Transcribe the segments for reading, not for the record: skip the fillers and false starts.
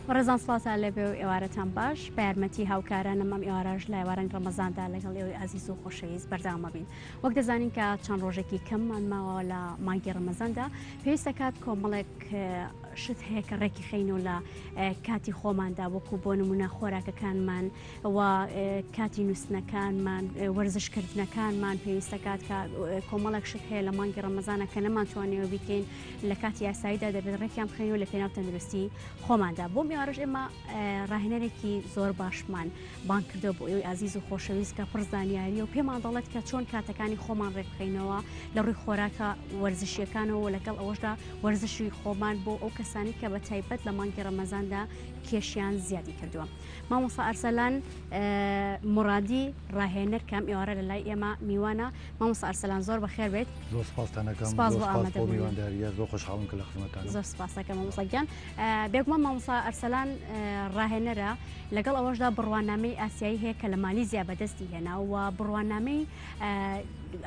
ڕێزان سڵاتە لەبێ و ئێوارەتان باش بە یارمەتی هاوکارانم ئەم ئێوارەش لە ئێوارانی ڕەمەزاندا لەگەڵ ئێوەی عەزیز و خۆشەویست بەردەوام بین. وەک دەزانین کە چەند ڕۆژێکی کەممان ماوە لە مانگی ڕەمەزاندا پێویستە کات کۆمەڵێک شت هەیە کە ڕێکی خەین و لە کاتی خۆماندا وەکو بۆ نمونە خۆراکەکانمان و کاتی نووسنەکانمان وەرزشکردنەکانمان پێویستە کات کە کۆمەڵێک شت هەیە لە مانگی ڕەمەزانە کە نەمانتوانێەوە بیکەین لە کاتی یاساییدا دەبێت ڕێکیان بخەین و لە پێناو تەندروستی خۆماندا. بۆ میوارش ئێمە ڕاهێنەرێکی زۆر باشمان بان کردەوە بۆ ئێوەی عەزیز و خۆشەویست کە پڕ زانیاری و پێمان دەڵێت کە چۆن کاتەکانی خۆمان ڕێکخینەوە لە ڕووی خۆراکە وەرزشیەکانەوە لەگەڵ ئەوەشدا وەرزشی خۆمان بۆ ئەو کەسانی کە بە تایبەت لە مانگی ڕەمەزاندا کێشیان زیادی کردووە. مامۆستا ئەرسەلان مرادی ڕاهێنەر کەم ئێوارە لە لای ئێمە میوانە. مامۆستا ئەرسەلان زۆر بەخێر بێت. زۆر سپاسانەکەم. سپاس بۆ ئامادەبوونی. زۆر خۆشحاڵم کە لە خزمەتتانم. زۆر سپاس دەکەم مامۆستا گیان. بێگومان مامۆستا ئەرسەلان ڕاهێنەرە لەگەڵ ئەوەشدا بڕوانامەی ئاسیایی هەیە کە لە مالیزیا بەدەستی هێنا و بڕوانامەی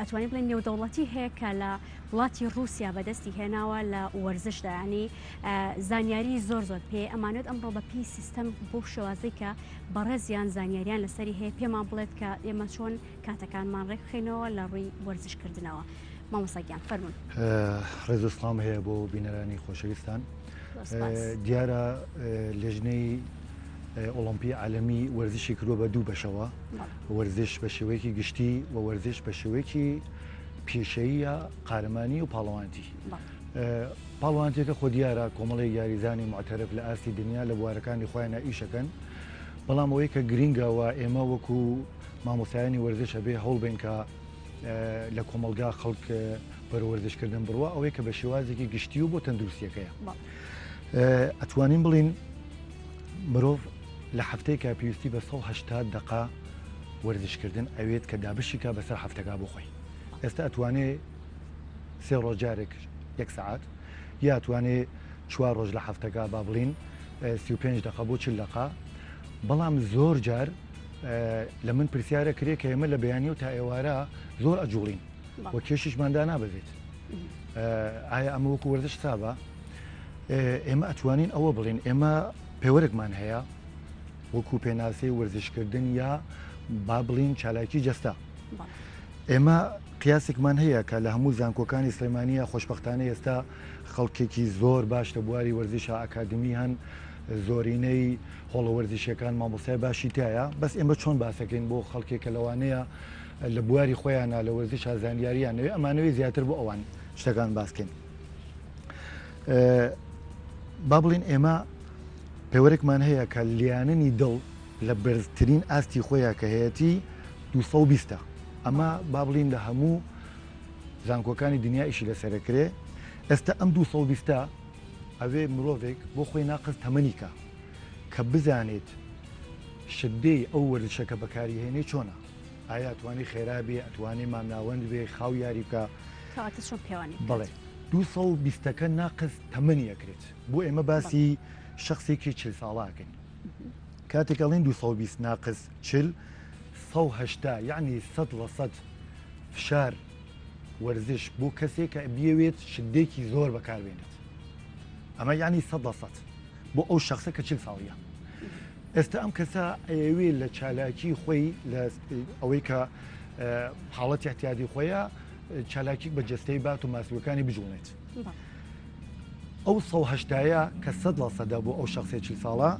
ئەتوانین بڵێن نێودەوڵەتی هەیە کە لە وڵاتی رووسیا بەدەستی هێناوە لە وەرزشدا، ینی زانیاری زۆر پێ ئەمانێت ئەمڕۆ بە پێی سیستەم بۆ شێوازەی کە بەڕێزیان زانیاریان لەسەری هەیە پێمان بڵێت کە ئێمە چۆن کاتەکانمان ڕێکخینەوە لە ڕووی وەرزشکردنەوە. مامۆستاگیان فەرموون. ڕێز و سڵام هەیە بۆ بینەرانی خۆشەویستان. دیارە لێژنەی ئۆلۆمپی عالەمی وەرزشی کردووە بە دوو بەشەوە، وەرزش بە شێوەیەکی گشتی و وەرزش بە شێوەیەکی پێشەیە قارەمانی و پاڵەوانتی. پاڵەوانتێکە خۆ دیارە کۆمەڵی یاریزانی معتەرف لە ئاستی دنیا لە بوارەکانی خۆیان ئیشەکەن، بەڵام ئەوەی کە گرینگەوە ئێمە وەکو مامۆستایانی وەرزشە بێ هەوڵ بین کە لە کۆمەلگا خەڵک بەروەرزشکردن بڕوە ئەوەی کە بە شێوازێکی گشتی و بۆ تەندروستیەکەیە. ئەتوانین بڵین مرۆڤ لە هەفتەیەکە پێویستی بە 180 دقا وەرزشکردن ئەوێت کە دابشیکە بەسەر هەفتەکە بخۆی. ئێستا ئەتوانێ سێ ڕۆژارێک 1 سعات یا ئەتوانێ 4 ڕۆژ لە هەفتەکە با بڵین 35 دقا بۆ 40 دقا، بەڵام زۆر جار لە من پرسیارە کرێ کە ئێمە لە بەیانی و تا ئێوارە زۆر ئەجوڵین و کێشیشماندا نابێت. ئایا ئەمە وەکو وەرزش سابە؟ ئێمە ئەتوانین ئەوە بڵین ئێمە پێوەرێکمان هەیە وەکو پێناسی وەرزشکردن یا با بڵین چالاکی جەستا. ئێمە قیاسێکمان هەیە کە لە هەموو زانکۆکانی سلەیمانیە خۆشبەختانە ئێستا خەڵکێکی زۆر باش لە بواری وەرزشە ئاکادمی هەن، زۆرینەی هۆڵە وەرزشیەکان مامۆستای باشی تایە، بەس ئێمە چۆن باسەکەین بۆ خەڵکێکە لەوانەیە لە بواری خۆیانە لە وەرزش زانیاریانەوێ ئەمانەوەی زیاتر بۆ ئەوان شتەکان باسکەین. با بڵین ئێمە پێوەرێکمان هەیە کە لیاننی دڵ لە بەرزترین ئاستی خۆیان کە هەیەی 220. ئەمە با بڵین لە هەموو زانکۆکانی دنیا ئیشی لەسەرەکرێ. ئێستا ئەم 220 ئەوێ مرۆڤێک بۆ خۆی ناقص تەمەنیکە کە بزانێت شدەی ئەو وەرزشەکە بەکاریهێنێ چۆنە، ئایا ئەتوانی خێرابێ، ئەتوانێ مامناوەند بێ، خاو یاری بکە. بڵێ 220ەکە ناقص تەمەنی ئەکرێت. بۆ ئێمە باسی شخصێکی 40 ساڵاکەین. کاتێک ئەڵێن 220 ناقص 40 180 یعنی 100% فشار وەرزش بۆ کەسێک کە بیەوێت شدێکی زۆر بەکاربێنێت. ئەمە یعنی 100% بۆ ئەو شخصە کە 40 ساڵیە. ئێستا ئەم کەسە ئەوێ لە چالاکی خۆی لە ئەوەی کە حاڵەتی احتیاجی خۆیە چالاکی بە جەستەی بات و ماسوەکانی بجوڵێت. ئەو 180ە کە 100% بۆ ئەو شخصێ 40 ساڵە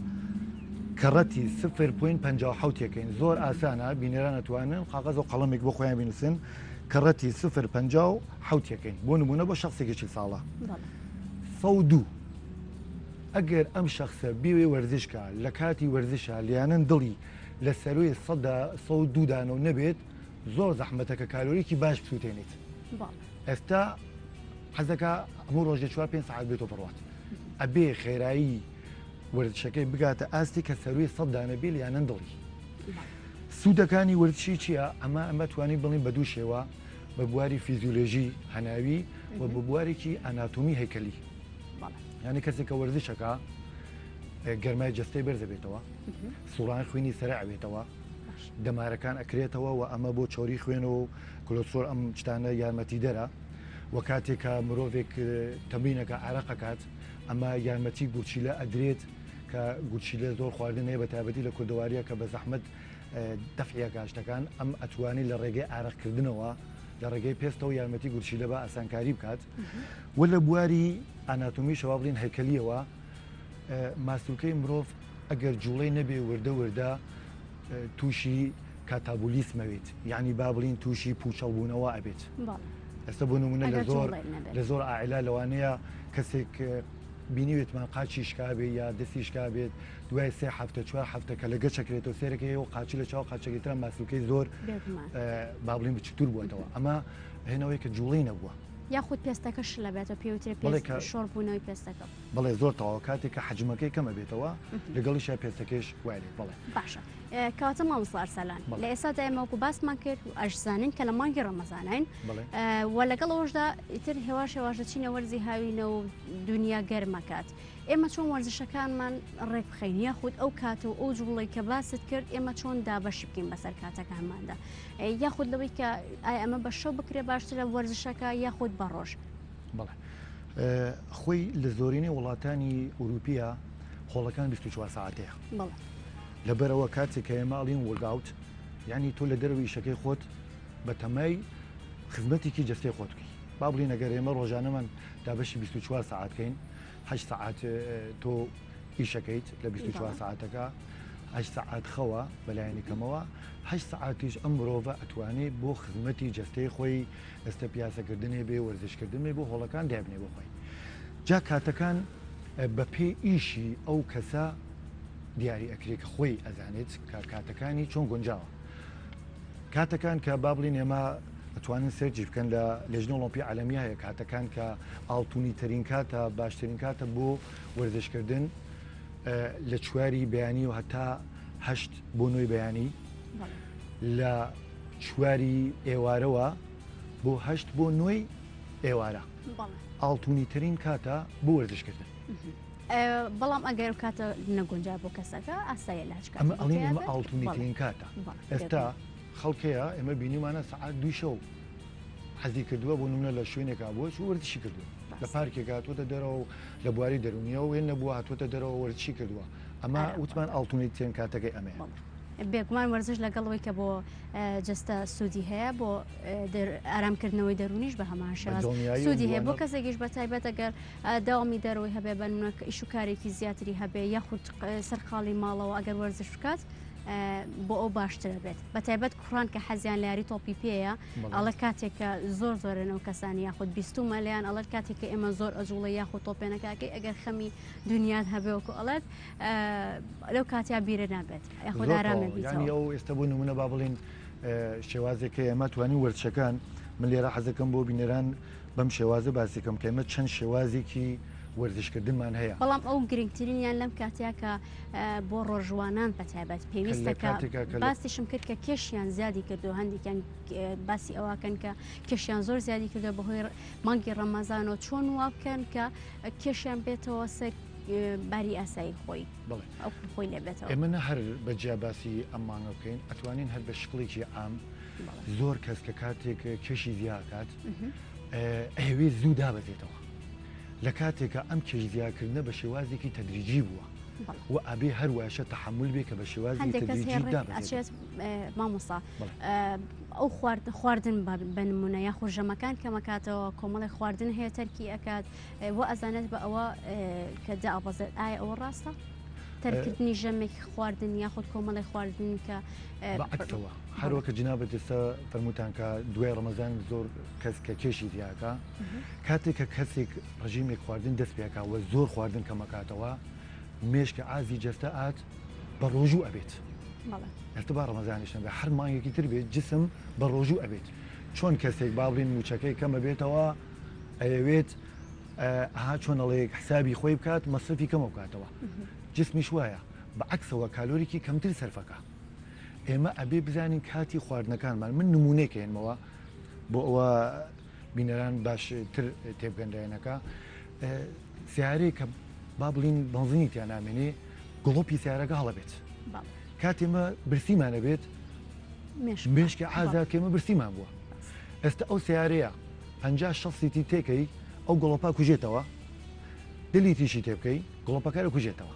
کەڕەتی 0.57ەکەین. زۆر ئاسانە، بینەران ئەتوانن قاغەز و قەڵەمێک بۆ خۆیان بینوسن کەڕەتی 0.57ەکەین بۆ نمونە بۆ شخصێکی 40 ساڵە. 102 ئەگەر ئەم شخصە بیوێ وەرزشکە لە کاتی وەرزشە لیانن دڵی لە سەروی 102 دانەوە نەبێت زۆر زەحمەتەکە کالۆریکی باش بسووتێنێت. ئێستا حەزەکە هەموو ڕۆژێ 4-5 ساعت بێتەوە بڕوات. ئەبێ خێرایی وەرزشەکەی بگاتە ئاستی کە سەروی 100 دانە بێ لیانن دڵی. سوودەکانی وەرزشی چییە؟ ئەمە توانین بڵین بە دوو شێوە، بە بواری فیزیۆلۆژی هەناوی و بە بوارێکی ئەناتۆمی هەیکەلی. یعنی کەسێک کە وەرزشەکە گەرمای جەستەی بەرزە بێتەوە، سوڵان خوێنی سەرع بێتەوە، دەمارەکان ئەکرێتەوە و ئەمە بۆ چۆری خوێن و کلۆسترۆل ئەم شتانە یارمەتی دەرە و کاتێکە مرۆڤێک تەمرینەکە عەرەقەکات ئەمە یارمەتی گوچیلە ئەدرێت کە گوچیلێ زۆر خواردن هەیە بە تایبەتی لە کوردەواریە کە بە زەحمەت دەفعە گاشتەکان ئەم ئەتوانی لە ڕێگەی ئارەقکردنەوە لە ڕێگەی پێستەوە یارمەتی گورچیلە بە ئاسانکاری بکات و لە بواری ئاناتۆمی شەوا بڵین هەیکەلیەوە ماسوولکەی مرۆڤ ئەگەر جوڵەی نەبێ وردە تووشی کاتابولیسمەوێت یعنی با بڵین تووشی پوچەڵبوونەوە ئەبێت ئێستا بۆ نمونە لە زۆر ئاعیلا لەوانەیە کەسێک بینیوێتمان قاچی شکابێ یا دەستی شکابێت دوای 3 هەفتە 4 هەفتە کە لە گەچەکرێتەوە سێرەکەی و قاچی لە چاو قاچەکەیترا ماسوولکەی زۆر با بڵین بچتور بووەتەوە ئەمە هێنەوەی کە جوڵەی نەبووە یاخود پێستەکەش لەبێتە پێوترێ شۆڕبوونەوەی پێستەکە بەڵێ زۆر تەواو کاتێک کە حجمەکەی کەمە بێتەوە لەگەڵیشە پێستەکەش وایێت بڵێ باشە کاتە مامۆستا ئەرسەلان لە ئێستا ئێمەوەکو باسمان کرد و ئەشزانین کە لە مانگی ڕەمەزانین و لەگەڵ ئەوەشدا ئیتر هێواش هێواشە چینە وەرزی هاوینە و دنیا گەرمەکات ئێمە چۆن وەرزشەکانمان ڕێک بخەین یاخود ئەو کاتە و ئەو جوڵەی کە باست کرد ئێمە چۆن دابەشی بکەین بەسەر کاتەکانماندا یاخود لەوەی کە ئایا ئەمە بە شەو بکرێ باشتر لە وەرزشەکە یاخود بە ڕۆژ بڵێ خۆی لە زۆرینەی وڵاتانی ئوروپیا خۆڵەکان 24 ساعتەیە لەبەرەوە کاتێک کە ئێماڵین وەرگاوت یعنی تۆ لە دەروی ئیشەکەی خۆت بە تەمای خزمەتێکی جەستەی خۆتکەی با بڵین ئەگەر ئێمە ڕۆژانەمان دابەشی 24 ساعتکەین 8 ساعت تۆ ئیشەکەیت لە 24 ساعتەکە 8 ساعت خەوە بەلایەنی کەمەوە 8 ساعتیش ئەم مرۆڤە ئەتوانێت بۆ خزمەتی جەستەی خۆی ئەستە پیاسەکردنێ بێ وەرزشکردن بێ بۆ هۆڵەکان دابنێ بۆ خۆی جا کاتەکان بە پێی ئیشی ئەو کەسە دیاری ئەکرێت کە خۆی ئەزانێت کە کاتەکانی چۆن گونجاوە کاتەکان کە با بڵین ئێمە ئەتوانن سەرجی بکەن لە لێژنە ئۆلۆمپی عالەمی هەیە کاتەکان کە ئاڵتونی ترین کاتە باشترین کاتە بۆ وەرزشکردن لە چواری بەیانی و هەتا 8 بۆ 9 بەیانی لە چواری ئێوارەوە بۆ 8 بۆ 9 ئێوارە ئاڵتونی ترین کاتە بۆ وەرزشکردن بەڵام ئەگەر کاتە نەگونجا بۆ کەسەکە ئاسایە لاچ ئەمە ئەڵین ئەمە ئاڵتونی ترین کاتە ئێستا خەڵکەیە ئێمە بینیمانە سەعات 2 شەو حەزی کردووە بۆ نمونە لە شوێنێکا بۆ چ وەرزشی کردووە لە پارکێک هاتوۆتە دەرەوە و لە بواری دەرونیەوە وێن نەبووە هاتوۆتە دەرەوە وەرزشی کردووە ئەمە وتمان ئاڵتونی ترین کاتەکەی ئەمەیە بێگومان وەرزش لەگەڵەوەی کە بۆ جستە سوودی هەیە بۆ ئارامکردنەوەی دەرونیش بە هەمان شێواز سوودی هەیە بۆ کەسێکیش بە تایبەت ئەگەر داوامی دەرەوەی هەبێ بە ئیشوکارێکی زیاتری هەبێ یاخود سەرخاڵی ماڵەوە ئەگەر وەرزش بکات بۆ ئەو باشترە بێت بە تایبەت کوڕان کە حەزیان لە یاری تۆپی پێەیە ئەڵە کاتێککە زۆر زۆرنەوە کەسانی یاخود 20 مەلیان ئەڵەت کاتێککە ئێمە زۆر ئەجوڵە یاخود تۆپێنەکەکەی ئەگەر خەمی دنیات هەبێوەکو ئەڵێت لەو کاتیا بیرە نابێت یاخود ئارامە بیانی ئەو ئێستا بۆ نمونە با بڵین شێوازێکە ئێمە توانی وەرچەکان من لێرە حەزەکەم بۆ بینەران بەم شێوازە باسیکەم کە ئێمە چەند شێوازێکی وەرزشکردنمان هەیە بەڵام ئەو گرنگترینیان لەم کاتیا کە بۆ ڕۆژوانان بەتایبەت پێویستەکە باسیشم کرد کە کێشیان زیادی کردو هەندێکیان باسی ئەوکەن کە کێشیان زۆر زیادی کردو بەهۆی مانگی ڕەمەزانەوە چۆن وا بکەن کە کێشیان بێتەوە سەر باری ئاسایی خۆی ئەو خۆی لێبێتەوە ئێمە هەر بەجیا باسی ئەم مانگە بکەین ئەتوانین هەر بە شکڵێکی عام زۆر کەس کە کاتێک کێشی زیاکات ئەوێ زوو دابەزێتەوە لە کاتێکە ئەم کێژزیاکردنە بە شێوازێکی تەدریجی بووە و ئەبێ هەرواشە تەحمل بێ کە بە شێوازی تەدریجی دابەزێت مامۆستا ئەو خواردن بە نمونە یا خۆژەمەکان کەمەکاتەوە کۆمەڵی خواردن هەیە تەرکی ئەکات وە ئەزانێت بە ئەوە کە دابەزێت ئایا ئەوە ڕاستە؟ تەرکردنی ژەمێکی خواردن یاخود کۆمەڵی خواردن کە بەعکسەوە هەروەکە جنابەت ئێستا فەرمووتان کە دوای ڕەمەزان زۆر کەس کە کێشی زیاکە کاتێک کە کەسێک ڕژیمێک خواردن دەست پێکا و زۆر خواردن کەمەکاتەوە مێشکە ئازی جەستە ئات بە ڕۆژوو ئەبێت ئێستا با ڕەمەزانیشن بە هەر مانگێکی تر بێت جسم بە ڕۆژوو ئەبێت چۆن کەسێک باڵین موچەکەی کەمە بێتەوە ئەوێت چۆنەڵەیەک حسابی خۆی بکات مەسرفی کەمە بکاتەوە جسمیش وایە بەعکسەوە کالۆریکی کەمتر سەرفەکە ئێمە ئەبێ بزانین کاتی خواردنەکانمان من نمونەیەکەێنمەوە بۆ ئەوە بینەران باشتر تێبگەندایەنەکە سیارەیە کە با بڵین بەنزینی تیان نامێنێ گڵۆپی سیارەکە هەڵەبێت کاتێمە برسیمانە بێت مێشکە ئازاکێمە برسیمان بووە ئێستا ئەو سیارەیە 50-60 سیتی تێکەی ئەو گڵۆپا کوژێتەوە دلی تیشی تێ بکەی گڵۆپەکە لە کوژێتەوە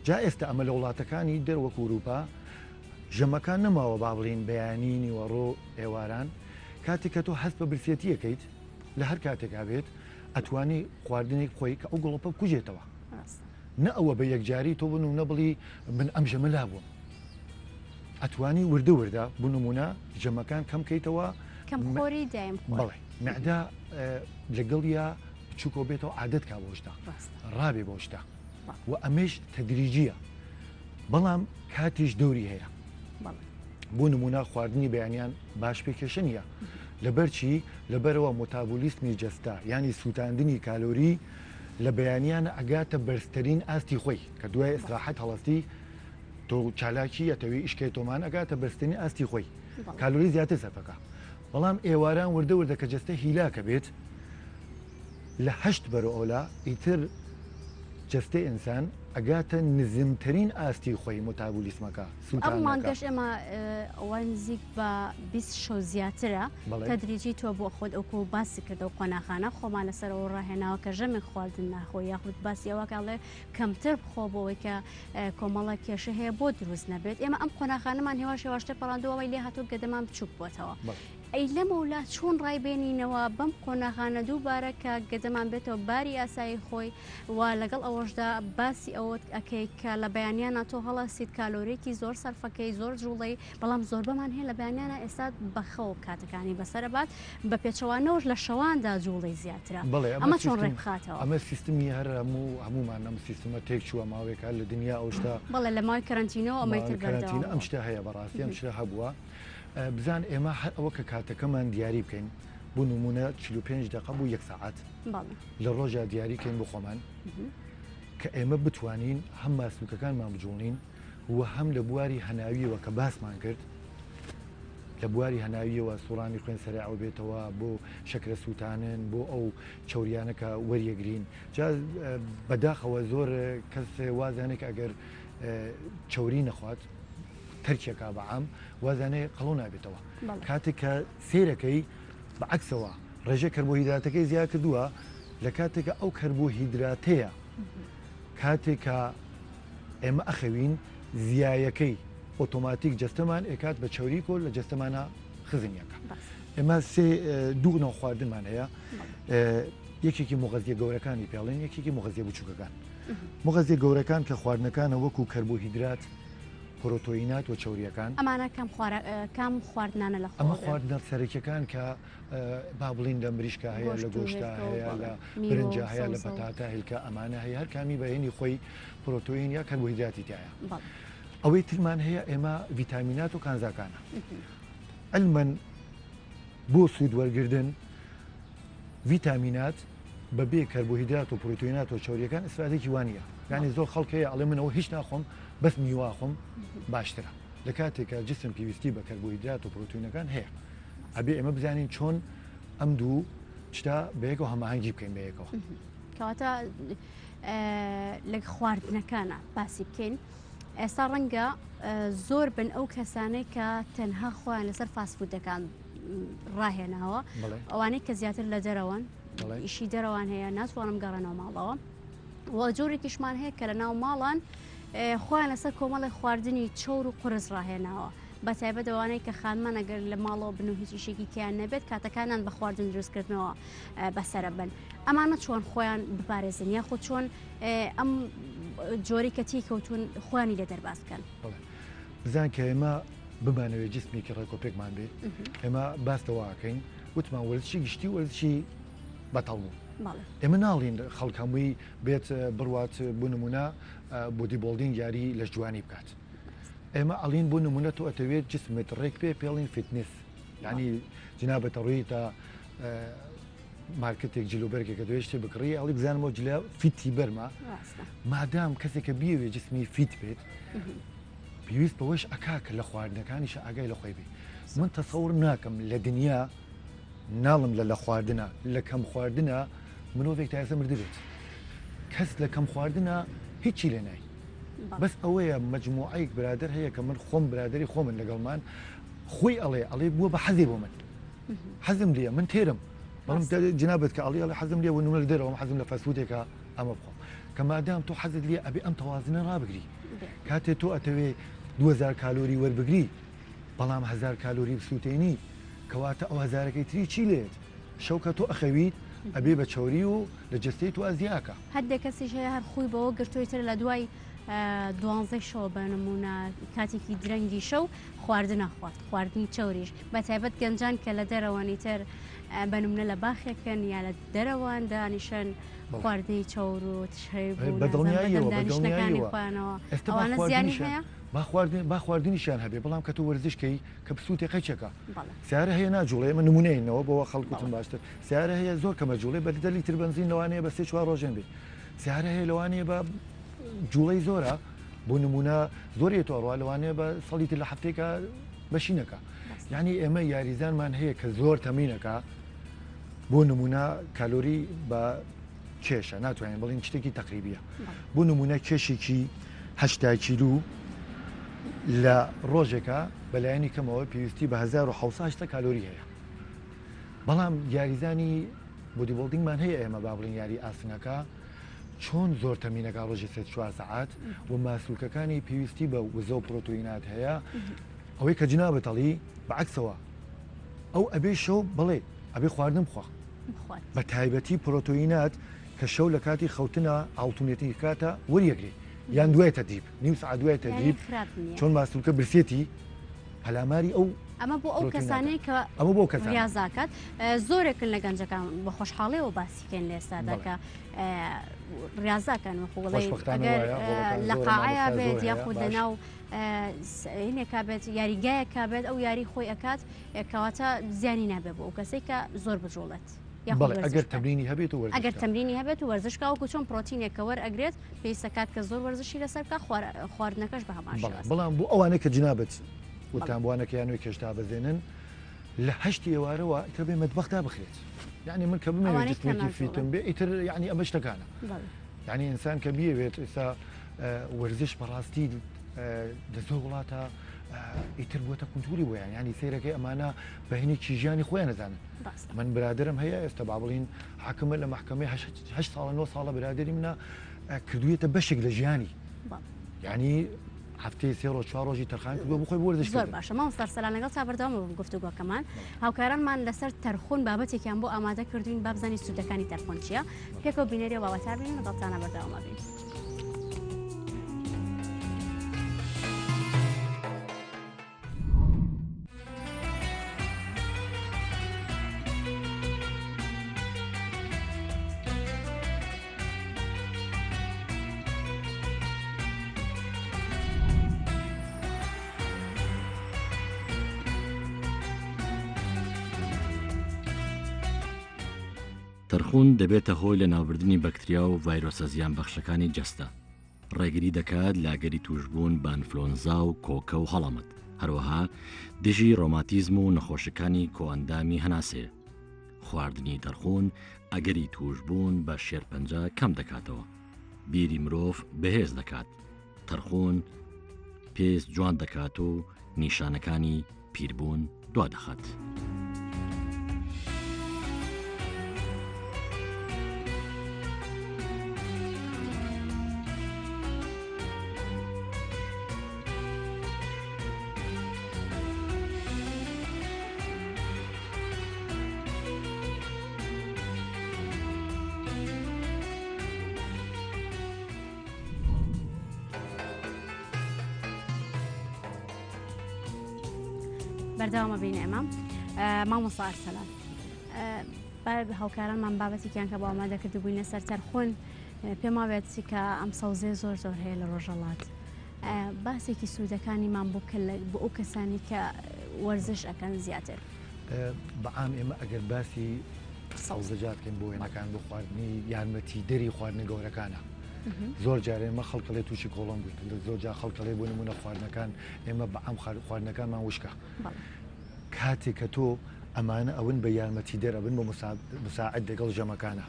جا ئێستا ئەمە لە وڵاتەکانی دەروەکو وروپا ژەمەکان نەماوە با بڵین بەیانینی وەڕۆ ئێواران کاتێک کە تۆ هەست بە برسێتیەکەیت لە هەر کاتێکا بێت ئەتوانی خواردنێک خۆی کە ئەو گڵۆپە بکوژێتەوە نە ئەوە بە یەکجاری تۆ بن و نەبڵی من ئەم ژەمە لا بووم ئەتوانی وردە وردە بنمونە ژەمەکان کەم کەیتەوە کەمخۆری دایم بڵێ معدا لەگەڵ یا چووکۆ بێتەوە عادەت کا بۆ شتا ڕابێ بۆ شتا و ئەمەش تەدریجیە بەڵام کاتیش دەوری هەیە بۆ نمونە خواردنی بەیانیان باش پێکێشە نیە لەبەرچی لەبەرەوە مۆتابولیسمی جەستا ینی سووتاندنی کالۆری لە بەیانیانە ئەگاتە بەرزترین ئاستی خۆی کە دوای ئستراحەت هەڵستی تۆ چالاکی ئەتەوی ئیشکەی تۆمان ئەگاتە بەرزترین ئاستی خۆی کالۆری زیاتر سەفەکە بەڵام ئێواران وردە وردە کە جەستە هیلاکە بێت لە هەشت بەرە ئۆلا ئیتر جەستەی ئینسان ئەگاتە نزمترین ئاستی خۆی مۆتابولیسمەکە ئەم مانگەش ئێمە ئەوە نزیک بە 20 شەو زیاترە تەدریجی تۆ بۆ خۆت ئەوکو باسی کردەوە قۆناخانە خۆمان لەسەرەوە ڕاهێناوە کە ژەمێک خواردن ناخۆی یاخود باسی ئەوەکڵێ کەمتر بخۆ بۆەوەی کە کۆمەڵە کێشە هەیە بۆ دروست نەبێت ئێمە ئەم قۆناخانەمان هێواش هێواشتر پەڕاندەوەی لێ هاتوو گەدەمان بچووک بۆتەوە ئەی لەمە وڵات چۆن ڕایبێنینەوە بەم قۆناخانە دووبارە کە گەدەمان بێتەوە باری ئاسایی خۆی و لەگەڵ ئەوەشدا باسی ئەوەت ئەکەی کە لە بەیانیانە تۆ هەڵەسیت کالۆرێکی زۆر سەرفەکەی زۆر جوڵی بەڵام زۆر بەمان هەیە لە بەیانیانە ئێستا بەخەوە کاتەکانی بەسەرەبات بە پێچەوانەوەش لە شەواندا جوڵی زیاترە ئەمە چۆن ڕێبخاتەوە ئەمە سیستمی هەر هەمومان ئەم سیستمە تێک چووە ماوەیەکە لە دنیا ئەوشتا بەڵێ لە ماوەی کەرەنتینەوە ئەمەی تر کەرەنتینە ئەم شتە هەیە بەڕاستی ئەم شتە هەبووە بزان ئێمە هەر ئەوە کە کاتەکەمان دیاری بکەین بۆ نمونە 45 دقه بۆ 1 ساعت لە ڕۆژە دیاریکەین بۆ خۆمان کە ئێمە بتوانین هەم ماسوولکەکانمان بجوڵنین و هەم لە بواری هەناویەوە کە باسمان کرد لە بواری هەناویەوە سوڕانی خوێن سەرعەوە بێتەوە بۆ شەکرە سووتانن بۆ ئەو چەوریانەکە وەریەگرین جا بەداخەوە زۆر کەس وازانێک ئەگەر چەوری نەخوات تەرکێکا بەعام وازانەیە قەڵۆ نابێتەوە کاتێک کە سێرەکەی بەعکسەوە ڕێژە کەربۆهیدراتەکەی زیاد کردووە لە کاتێکە ئەو کەربۆهیدراتەیە کاتێکە ئێمە ئەخەوین زیایەکەی ئۆتۆماتیک جەستەمان ئێکات بە چاوری کۆل لە جەستەمانە خزنیەکە ئێمە دوو نەو خواردنمان هەیە یەکێکی مغەزیە گەورەکانی پێڵێن یەکێکی مغەزیە بچووکەکان مغەزیە گەورەکان کە خواردنەکانە وەکو کەربۆهیدرات پرۆتۆینات و چاوریەکان ئەمانە کام خواردنانە لە ئەمە خواردنە سەرەکیەکان کە با بڵین لە مریشکە هەیە لە گۆشتا هەیە لە برنجە هەیە لە بەتاتە هیلکە ئەمانە هەیە هەر کامی بەهێنی خۆی پرۆتۆین یا کەربۆهیدراتی تایە ئەوەی ترمان هەیە ئێمە ڤیتامینات و کانزاکانە ئەلمەن بۆ سوود وەرگردن ڤیتامینات بەبێ کەربۆهیدرات و پرۆتۆینات و چاوریەکان ئستراتێکی وانە یعنی زۆر خەڵکەیە ئەڵێ منەوە هیچ ناخۆم بەس میواخۆم باشترە لە کاتێکە جسم پێویستی بە کەربۆهیدرات و پرۆتۆینەکان هەیە ئەبێ ئێمە بزانین چۆن ئەم دوو شتا بەیەکەوە هەماهەنگی بکەین بەیەکەوە کەواتە لە خواردنەکانە باسی بکەین ئێستا ڕەنگە زۆر بن ئەو کەسانەی کە تەنها خۆیان لەسەر فاستفودەکان ڕاهێناوە ئەوانەی کە زیاتر لە دەرەوەن ئیشی دەرەوان هەیە ناتوانم گەڕێنەوە ماڵەوە وە جۆرێکیشمان هەیە کە لە ناو ماڵان خۆیان لەسەر کۆمەڵی خواردنی چۆر و قرس ڕاهێناوە بە تایبەت ئەوانەی کە خانمان ئەگەر لە ماڵەوە بن و هیچ ئیشێکی کیان نەبێت کاتەکانان بە خواردن دروستکردنەوە بەسەرە بن ئەمانە چۆن خۆیان بپارێزن یاخود چۆن ئەم جۆری کە تێکەوتون خوانی لە دەرباز بکەن بزان کە ئێمە بمانەوێت جسمێکی ڕێکۆپێکمان بێت ئێمە باستەواکەین وتمان وەرزشی گشتی وەرزشی بەتەڵ بوو ئێمە ناڵین خەڵکەمووی بێت بڕوات بۆ نمونە بۆدی بۆڵدین یاری لە جوانی بکات ئێمە ئەڵین بۆ نمونە تۆ ئەتەوێت جسمێت ڕێک پێ پێڵین فیتنس ینی جنابەتە ڕووی تا مارکتێک جلوبەرێکە دوێشتێ بکڕی ئەڵی بزانمەوە جلە فیتی بەرمە مادام کەسێکە بیەوێ جسمی فیت بێت پێویست بەوەش ئەکاکە لە خواردنەکانیش ئاگای لە خۆی بێ من تەسەور ناکەم لە دنیا ناڵم لە خواردنە لە کەم خواردنە مرۆڤێک تا ئێستا مردبێت کەس لە کەم خواردنە هیچی لێ نای بەس ئەوەیە مەجموعەیەک برادر هەیە کە من خۆم برادری خۆمن لەگەڵمان خۆی ئەڵێ بووە بە حەزێ بۆ من حەزم لێە من تێرم بەڵام جنابەت کە ئەڵێ حەزم لێ نمونە دەرەوە حەزم لە فەسفودێکە ئەمە بخۆم کە مادام تۆ حەزت لێ ئەبێ ئەم تەوازنە ڕابگری کاتێ تۆ ئەتەوێ 2000 کالۆری وەربگری بەڵام 1000 کالۆری بسووتێنی کەواتە ئەو هەزارەکەی تری چی لێت شەوکە تۆ ئەخەویت ئەبێ بە چۆری و لە جستەی تو ئازیاکە هەردێک کەسیش هەیە هەر خۆی بەوە گرتوۆیتر لە دوای 12 شەو بە نمونە کاتێکی درەنگی شەو خواردن ناخوات خواردنی چۆریش بە تایبەت گەنجان کە لە دەرەوەنی تر بە نمونە لە باخێکن یا لە دەرەوان دانیشن خواردنی چۆر و تشەیبوونەکانی خوانەوە ئەوانە زیانی هەیە با خواردنیشان هەبێ بەڵام کە تۆ وەرزشکەی کە پسووتێ قەیچەکە سیارە هەیە ناجوڵێ من نمونەینەوە بەوە خەڵکوتم باشتر سیارە هەیە زۆر کەمە جوڵێ بە 10 لیتر بنزین لەوانەیە بە 3-4 ڕۆژێن بێ سیارە هەیە لەوانەیە بە جوڵەی زۆرە بۆ نمونە زۆری تۆڕوا لەوانەیە بە سەڵیتر لە هەفتێکە بەشینەکە یعنی ئێمە یاریزانمان هەیە کە زۆر تەمینەکە بۆ نمونە کالۆری بە کێشە ناتوانین بڵین شتێکی تقریبیە بۆ نمونە کێشێکی 80 کیلو لە ڕۆژێکە بەلایەنی کەمەوە پێویستی بە 1600 کالۆری هەیە بەڵام یاریزانی بۆدیبڵدینگمان هەیە ئێمە با بڵین یاری ئاسنەکە چۆن زۆر تەمینەکە ڕۆژی 4 ساعات و ماسوولکەکانی پێویستی بە وزە و پرۆتۆینات هەیە ئەوەی کە جنابەتەڵی بەعکسەوە ئەو ئەبێ شەو بڵێ ئەبێ خواردن بخوا بە تایبەتی پرۆتۆینات کە شەو لە کاتی خەوتنە ئاڵتونێتی کاتە وەریەگری یان دوایتە دیب نیم سعات دوایتە دیب چۆن ماسوولکە برسێتی هەلاماری ئەو ئەمە بۆ ئەو کەسانەی کە ئەمە بۆ کەس ریاضاکات زۆرێکن لە گەنجەکان بە خۆشحاڵیەوە باسیکەن لە ئێستادا کە ریاضاکەن وەخۆڵی ئەگەر لە قاعەیە بێت یاخود لەناو هینێکا بێت یاریگایەکا بێت ئەو یاری خۆی ئەکات کەواتە زیانی نابێت بۆ ئەو کەسێک کە زۆر بجوڵێت ئەگەر تەمرینی هەبێت و ئەگەر تەمرینی هەبێت و وەرزشکا وەکو چۆن پرۆتینێکە وەرئەگرێت پێویستە کات کە زۆر وەرزشی لەسەرکە خواردنەکەش بە هەمان بەڵام بۆ ئەوانەی کە جنابەت وتانبووانەکە یانوی کێشتا بەزێنن لە هەشتی ئێوارەوە ئیتر بێ مەتبەختا بخرێت یعنی من کە بمێنێتی فیتم بێ ئیتر یعنی ئەمە شتەکانە یعنی ئینسان کە بیەوێت ئێستا وەرزش بەڕاستی لە زۆر وڵاتە ئیتر بووەتە کونتوری بۆیان ینی سیرەکەی ئەمانە بەهێنێکی ژیانی خۆیان نەزانن من برادرم هەیە ئێستا با بڵین حاکمە لە محکمەی 8 ساڵە 9 ساڵە برادری منە کردوویەتە بەشێک لە ژیانی ینی هەفتەی 3 ڕۆژ 4 ڕۆژی تەرخان کردووە بۆ خۆی وەرزش زۆر باشە مامۆستا ئەرسەلان لەگەڵ چابەردەوام گفتوگۆکەمان هاوکارانمان لەسەر تەرخون بابەتێکیان بۆ ئامادە کردوین با بزانین سوودەکانی تەرخون چییە پێکەوە بینەریە باوەتار بین لەگەڵتانە بەردەوامە بین. تەرخون دەبێتە هۆی لە ناوبردنی بەکتریا و ڤایرۆسە زیان بەخشەکانی جەستە ڕێگری دەکات لاگەری توشبوون بە ئەنفلۆنزا و کۆکە و هەڵەمت هەروەها دژی ڕۆماتیزم و نەخۆشەکانی کۆئەندامی هەناسەیە خواردنی تەرخون ئەگەری توشبوون بە شێرپەنجە کەم دەکاتەوە بیری مرۆڤ بەهێز دەکات تەرخون پێست جوان دەکات و نیشانەکانی پیربوون دوا دەخات. بەردەوامە بین ئێمە مامۆستا ئەرسەلان هاوکارانمان بابەتێکیان کە بۆ ئامادەکردبووینە سەر تەرخون پێم وابێت کە ئەم سەوزێ زۆر زۆر هەیە لە ڕۆژەڵات باسێکی سوودەکانیمان بۆ ئەو کەسانی کە وەرزش ئەەکەن زیاتر بەعام ئێمە ئەگەر باسی سەوزەجاتکەین بۆ وێنەکان بۆ خواردنی یارمەتی دەری خواردنە گەورەکانە زۆر جارێ ئێمە خەڵکەڵێ تووشی کۆڵم بووین زۆر جا خەڵکەڵێ بۆ نمونە خواردنەکان ئێمە بەعام خواردنەکانمان وشکە کاتێک کە تۆ ئەمانە ئەون بە یارمەتی دەرەبن بە مساعد لەگەڵ ژەمەکانە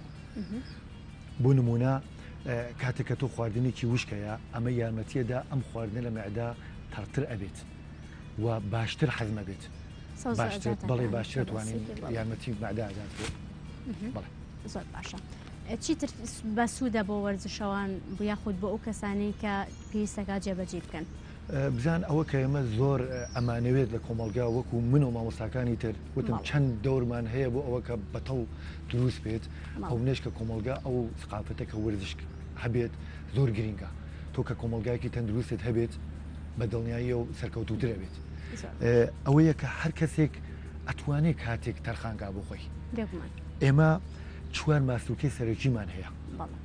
بۆ نمونە کاتێک کە تۆ خواردنێکی وشکەیە ئەمە یارمەتیەدا ئەم خواردنە لە مەعدا تەڕتر ئەبێت و باشتر حەزمە بێت باشتر بەڵێ باشتر توانین یارمەتی مەعدا ئازاد بێت زۆر باشە چیتر بە سوودە بۆ وەرزشەوان بۆ یاخود بۆ ئەو کەسانی کە پێویستەکە جێبەجێ بکەن. بزان ئەوە کە ئێمە زۆر ئەمانەوێت لە کۆمەلگا وەکو من و مامۆستاکانی تر وتم چەند دەورمان هەیە بۆ ئەوە کە بەتەڵ دروست بێت ئەو نێش کە کۆمەلگا ئەو سقافەتە کە وەرزش هەبێت زۆر گرینگە تۆ کە کۆمەلگایەکی تەندروستت هەبێت بە دڵنیایی و سەرکەوتوترە بێت ئەوەیە کە هەر کەسێک ئەتوانێت کاتێک تەرخانگا بۆ خۆی ئێمە چوار ماسوولکەی سەرەکیمان هەیە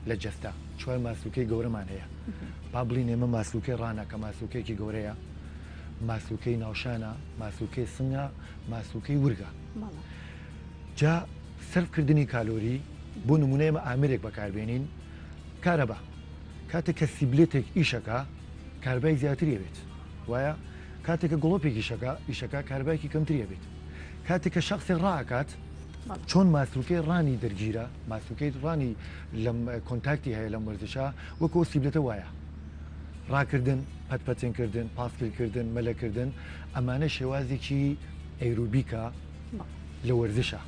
لە جەستا چوار ماسوولکەی گەورەمان هەیە با بڵین ئێمە ماسوولکەی ڕانە کە ماسوولکەیەکی گەورەیە ماسوولکەی ناوشانە ماسوولکەی سنگە ماسوولکەی ورگە جا سەرفکردنی کالۆری بۆ نمونە ئێمە ئامرێک بەکاربێنین کارەبا کاتێک کە سیبلێتێک ئیشەکە کاربای زیاتریە بێت وایە کاتێککە گڵۆپێکی ئیشەکە کاربایکی کەمتریە بێت کاتێککە شخصێک ڕاکات چۆن ماسوولکەی ڕانی دەرگیرە ماسوولکەی ڕانی لەم کۆنتاکتی هەیە لەم وەرزشە وەکو سیبلێتە وایە ڕاکردن پەتپەتێنکردن پاسکردن مەلەکردن ئەمانە شێوازێکی ئەیروبیکە لە وەرزشە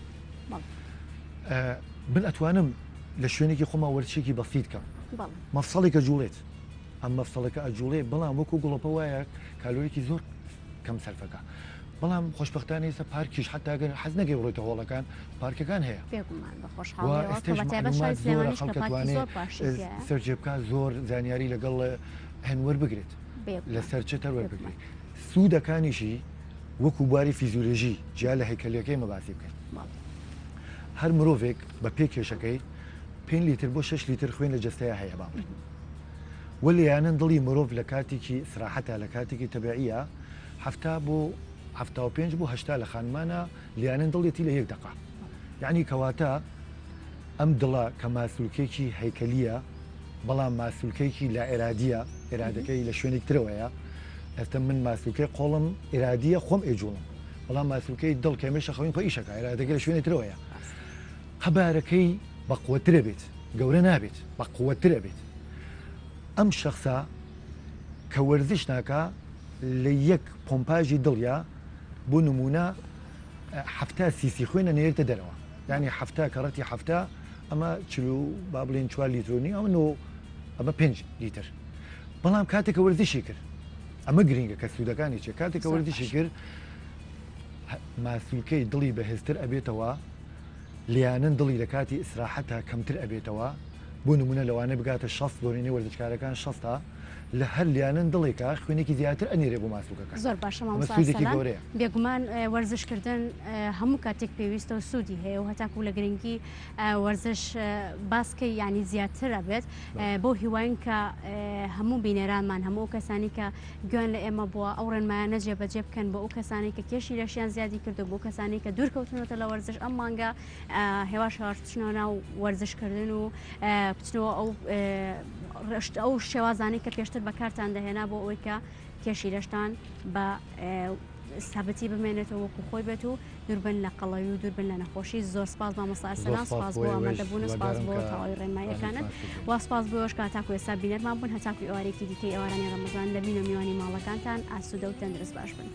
من ئەتوانم لە شوێنێکی خۆما وەرزشێکی بەسیت کەم مەفسەڵێکە جوڵێت ئەم مەفسەڵەکە ئەجوڵێ بەڵام وەکو گوڵۆپە وایە کالۆریکی زۆر کەم سەرفەکە بەڵام خۆشببختانی ئێستا پارکیش حتاگەن حەز نەگەی بڕۆیتە هۆڵەکان پارکەکان هەیە سەرجێ بکە زۆر زانیاری لەگەڵ هەن وەربگرێت لە سەرچێتەر وەربگرێت سوودەکانیشی وەکو بواری فیزیۆلۆژی جیا لە هەیکەلەکەی مەباسی بکەین هەر مرۆڤێک بە پێ کێشەکەی 5 لیتر بۆ 6 لیتر خوێن لە جەستەیە هەیە باڵێ وەلیانن دڵی مرۆڤ لە کاتێکی سراحەتە لە کاتێکی تەبیعیە هەفتا بۆ 75 بۆ 80 لە خانمانە لیانن دڵێتی لە 1 دقه یعنی کەواتە ئەم دڵە کە ماسوولکێکی هەیکەلیە بەڵام ماسوولکەیەکی لا ئێرادیە ئێرادەکەی لە شوێنێک ترەوەیە ئێستا من ماسوولکەی قۆڵم ئێرادیە خۆم ئێجوڵم بەڵام ماسوولکەی دڵ کێمێشە خەوین خۆ ئیشەکە ئێرادەکەی لە شوێنی ترەوەیە قەبارەکەی بە قووەترە بێت گەورە نابێت بە قووەترە بێت ئەم شخصە کە وەرزش ناکە لە یەک پۆمپاژی دڵیا بۆ نمونە هەفتا سیسی خوێنە نێرتە دەرەوە یعنی هەفتا کەڕەتی هەفتا ئەمە چلو با بڵێن 4 لیترۆنی ئەمە 5 لیتر بەڵام کاتێکە وەرزشی کرد ئەمە گرینگە کە سوودەکانی چێ کاتێکە وەرزشی کرد ماسوولکەی دڵی بەهێزتر ئەبێتەوە لیانن دڵی لە کاتی ئیسراحەتە کەمتر ئەبێتەوە بۆ نمونە لەوانە بگاتە 60 دۆرینەی وەرزشکارەکان 60 لە هەر لیانن دڵێکە خوێنێکی زیاتر ئەنێرێ بۆ ماسوولکەکە زۆر باشە بێگومان وەرزشکردن هەموو کاتێک پێویستە و سوودی هەیە و هەتاکو لە گرنگی وەرزش باسکەی ینی زیاترە بێت بۆ هیواین کە هەموو بینێرانمان هەموو کەسانی کە گوێن لە ئێمە بووە ئەو ڕێنمایانە جێبەجێ بکەن بۆ ئەو کەسانی کە کێشی لەشیان زیادی کردو بۆ کەسانی کە دوورکەوتنەوە لە وەرزش ئەم مانگە هێواش هەواڵچنەوە ناو وەرزشکردن و بچنەوە ئەو شێوازانی کە پێشتر بەکارتان دەهێنا بۆ ئەوەی کە کێشی لەشتان بە سابەتی بمێنێتەوە وەکو خۆی بێت و دووربن لە قەڵەوی و دووربن لە نەخۆشی زۆر سپاس بە مەسەلان سپاس بۆ ئامادەبوون سپاس بۆ تەواوی ڕێنماییەکانت وا سپاس بۆش کە تاکو ئێستا بینەرمان بوون هەتاکوی ئەوارێکی دیکەی ئێوارانی ڕەمەزان لە بین و میوانی ماڵەکانتان ئاسوودە و تەندروست باش بن.